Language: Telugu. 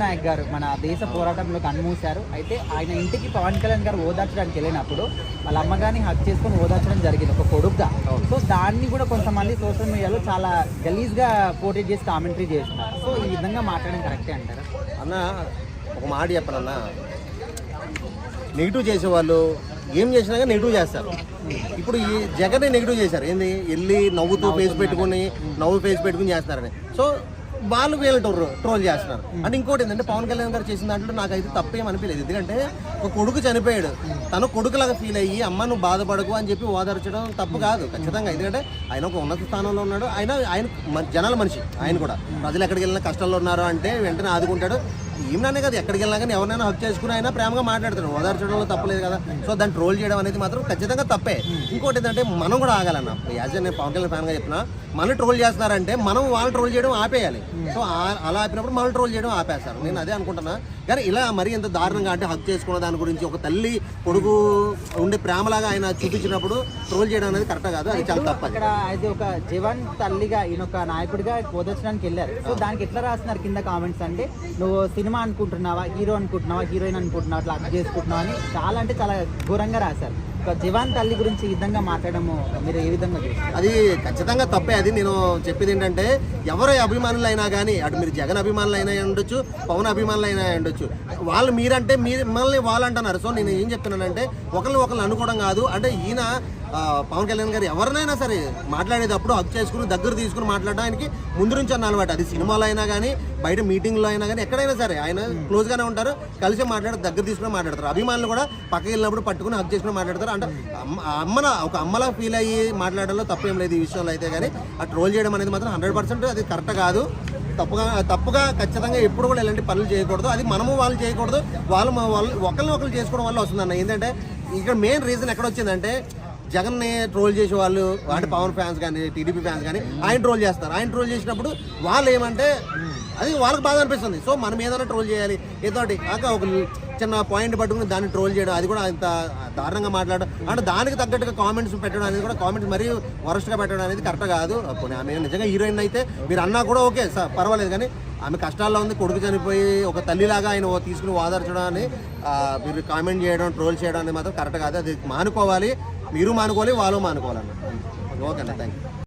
నాయక్ గారు మన దేశ పోరాటంలో కన్మూశారు. అయితే ఆయన ఇంటికి పవన్ కళ్యాణ్ గారు ఓదార్చడానికి వెళ్ళినప్పుడు వాళ్ళ అమ్మగారిని హక్ చేసుకొని ఓదార్చడం జరిగింది ఒక కొడుకుగా. సో దాన్ని కూడా కొంతమంది సోషల్ మీడియాలో చాలా గలీజ్గా పోర్ట్రేట్ చేసి కామెంటరీ చేస్తున్నారు. సో ఈ విధంగా మాట్లాడడం కరెక్టే అంటారా? అన్న ఒక మాట చెప్పనన్నా, నెగిటివ్ చేసేవాళ్ళు ఏం చేసినా కానీ నెగిటివ్ చేస్తారు. ఇప్పుడు ఈ జగన్ని నెగిటివ్ చేశారు. ఏంది వెళ్ళి నవ్వుతూ ఫేస్ పెట్టుకుని చేస్తున్నారని. సో వాళ్ళు వీళ్ళు ట్రోల్ చేస్తున్నారు. అంటే ఇంకోటి ఏంటంటే పవన్ కళ్యాణ్ గారు చేసిన దాంట్లో నాకైతే తప్పేం అనిపించలేదు. ఎందుకంటే ఒక కొడుకు చనిపోయాడు, తను కొడుకులాగా ఫీల్ అయ్యి అమ్మ నువ్వు బాధపడకు అని చెప్పి ఓదార్చడం తప్పు కాదు ఖచ్చితంగా. ఎందుకంటే ఆయన ఒక ఉన్నత స్థానంలో ఉన్నాడు. ఆయన జనాల మనిషి. ఆయన కూడా ప్రజలు ఎక్కడికి వెళ్ళినా కష్టాల్లో ఉన్నారు అంటే వెంటనే ఆదుకుంటాడు. ఏమన్నా కదా ఎక్కడికి వెళ్ళినా కానీ ఎవరైనా హక్ చేసుకుని అయినా ప్రేమగా మాట్లాడతాడు. ఓదార్చడంలో తప్పలేదు కదా. సో దాన్ని ట్రోల్ చేయడం అనేది మాత్రం ఖచ్చితంగా తప్పే. ఇంకోటి ఏంటంటే మనం కూడా ఆగాలన్న. యాజ్ నేను పవన్ కళ్యాణ్ ఫ్యాన్గా చెప్పినా, మనం ట్రోల్ చేస్తున్నారంటే మనం వాళ్ళు ట్రోల్ చేయడం ఆపేయాలి. సో అలా ఆపినప్పుడు మనం ట్రోల్ చేయడం ఆపేస్తారు. నేను అదే అనుకుంటున్నా. కానీ ఇలా మరీ ఎంత దారుణంగా అంటే హక్ చేసుకున్న దాని గురించి ఒక తల్లి కొడుకు ఉండే ప్రేమలాగా ఆయన చూపించినప్పుడు ట్రోల్ చేయడం అనేది కరెక్ట్ కాదు. అది చాలా తప్ప. ఇక్కడ అది ఒక జవాన్ తల్లిగా ఈయన ఒక నాయకుడిగా ఓదార్చడానికి వెళ్ళారు. సో దానికి ఎట్లా రాస్తున్నారు కింద కామెంట్స్ అంటే, నువ్వు సినిమా అనుకుంటున్నావా, హీరో అనుకుంటున్నావా, హీరోయిన్ అనుకుంటున్నావా, అట్లా హక్ చేసుకుంటున్నావా అని చాలా అంటే చాలా ఘోరంగా రాశారు. ఒక జవాన్ తల్లి గురించి ఈ విధంగా మాట్లాడము మీరు ఏ విధంగా చూస్తారు? అది ఖచ్చితంగా తప్పే. అది నేను చెప్పేది ఏంటంటే, ఎవరి అభిమానులు అయినా కానీ, అటు మీరు జగన్ అభిమానులు అయినా ఉండొచ్చు, పవన్ అభిమానులు అయినా ఉండొచ్చు, వాళ్ళు మీరంటే మిమ్మల్ని వాళ్ళు అంటున్నారు. సో నేను ఏం చెప్తున్నానంటే, ఒకళ్ళు అనుకోవడం కాదు. అంటే ఈయన పవన్ కళ్యాణ్ గారు ఎవరినైనా సరే మాట్లాడేటప్పుడు హక్ చేసుకుని దగ్గర తీసుకుని మాట్లాడడానికి ముందు నుంచి అన్న అలవాటు. అది సినిమాలో అయినా కానీ, బయట మీటింగ్లో అయినా కానీ, ఎక్కడైనా సరే ఆయన క్లోజ్గానే ఉంటారు, కలిసి దగ్గర తీసుకుని మాట్లాడతారు. అభిమానులు కూడా పక్కకి వెళ్ళినప్పుడు పట్టుకుని హక్ చేసుకుని మాట్లాడతారు. అంటే ఒక అమ్మలా ఫీల్ అయ్యి మాట్లాడడంలో తప్పేం లేదు ఈ విషయంలో అయితే. కానీ ఆ ట్రోల్ చేయడం అనేది మాత్రం 100% అది కరెక్ట్ కాదు. తప్పుగా ఖచ్చితంగా ఎప్పుడు కూడా ఇలాంటి పనులు చేయకూడదు. అది మనము వాళ్ళు చేయకూడదు. వాళ్ళు ఒకరిని చేసుకోవడం వల్ల వస్తుందన్న. ఏంటంటే ఇక్కడ మెయిన్ రీజన్ ఎక్కడ వచ్చిందంటే, జగన్ని ట్రోల్ చేసే వాళ్ళు అంటే పవన్ ఫ్యాన్స్ కానీ, టీడీపీ ఫ్యాన్స్ కానీ ఆయన ట్రోల్ చేస్తారు. ఆయన ట్రోల్ చేసినప్పుడు వాళ్ళు ఏమంటే అది వాళ్ళకి బాధ అనిపిస్తుంది. సో మనం ఏదైనా ట్రోల్ చేయాలి ఏదోటి ఒక చిన్న పాయింట్ పట్టుకుని దాన్ని ట్రోల్ చేయడం, అది కూడా అంత దారుణంగా మాట్లాడడం, అంటే దానికి తగ్గట్టుగా కామెంట్స్ పెట్టడం అనేది కూడా, కామెంట్స్ మరీ వరస్ట్గా పెట్టడం అనేది కరెక్ట్ కాదు. ఆమె నిజంగా హీరోయిన్ అయితే మీరు అన్నా కూడా ఓకే సార్, పర్వాలేదు. కానీ ఆమె కష్టాల్లో ఉంది, కొడుకు చనిపోయి ఒక తల్లిలాగా ఆయన తీసుకుని ఓదార్చడాన్ని మీరు కామెంట్ చేయడం, ట్రోల్ చేయడం అనేది మాత్రం కరెక్ట్ కాదు. అది మానుకోవాలి. మీరు మానుకోవాలి, వాళ్ళు మానుకోవాలన్న. ఓకే అన్న, థ్యాంక్ యూ.